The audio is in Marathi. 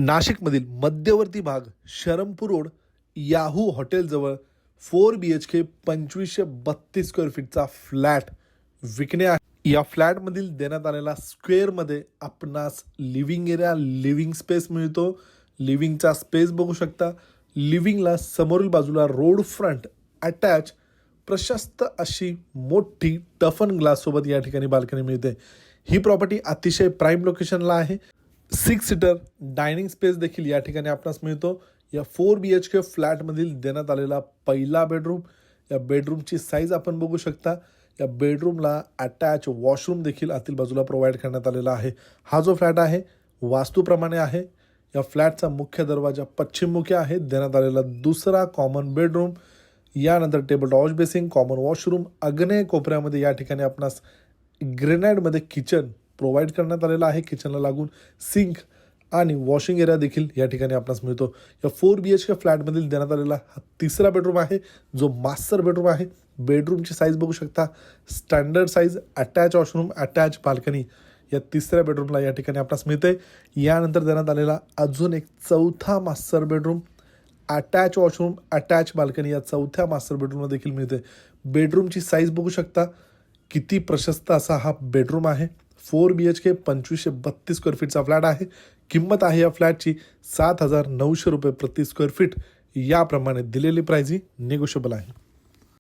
नाशिकमधील मध्यवर्ती भाग शरमपूर रोड याहू हॉटेलजवळ 4 BHK 2532 स्क्वेअर फीटचा फ्लॅट विकणे आहे। या फ्लॅटमधील देण्यात आलेला स्क्वेअरमध्ये आपणास लिव्हिंग एरिया, लिव्हिंग स्पेस मिळतो। लिव्हिंगचा स्पेस बघू शकता। लिव्हिंगला समोरील बाजूला रोड फ्रंट अटॅच प्रशस्त अशी मोठी टफन ग्लास सोबत या ठिकाणी बाल्कनी मिळते। ही प्रॉपर्टी अतिशय प्राईम लोकेशनला आहे। 6 सीटर डायनिंग स्पेस देखील या ठिकाणी आपणास मिळतो। या 4 BHK फ्लॅटमधील देण्यात आलेला पहिला बेडरूम, या बेडरूमची साईज आपण बघू शकता। या बेडरूमला अटॅच वॉशरूम देखील आतील बाजूला प्रोव्हाइड करण्यात आलेला आहे। हा जो फ्लॅट आहे वास्तूप्रमाणे आहे। या फ्लॅटचा मुख्य दरवाजा पश्चिममुखी आहे। देण्यात आलेला दुसरा कॉमन बेडरूम, यानंतर टेबल टॉच बेसिंग, कॉमन वॉशरूम, आग्नेय कोपऱ्यामध्ये या ठिकाणी आपणास ग्रेनाइटमध्ये किचन प्रोव्हाइड करण्यात आलेला आहे। किचनला लागून सिंक आणि वॉशिंग एरिया देखील या ठिकाणी आपणास मिळतो। या 4 BHK फ्लॅटमधील देण्यात आलेला हा तिसरा बेडरूम आहे, जो मास्टर बेडरूम आहे। बेडरूमची साईज बघू शकता, standard size, attach washroom, attach balcony या तिसऱ्या बेडरूमला या ठिकाणी आपणास मिळते। यानंतर देण्यात आलेला अजून एक चौथा master bedroom, attach washroom, attach balcony या चौथ्या मास्टर बेडरूमला देखील मिळते। बेडरूमची साईज बघू शकता, किती प्रशस्त असा हा बेडरूम आहे। 4 BHK 2532 स्क्वेअर फीटचा फ्लॅट आहे। किंमत आहे या फ्लॅटची 7,900 रुपये प्रति स्क्वेअर फीट। याप्रमाणे दिलेली प्राइस ही निगोशिएबल आहे।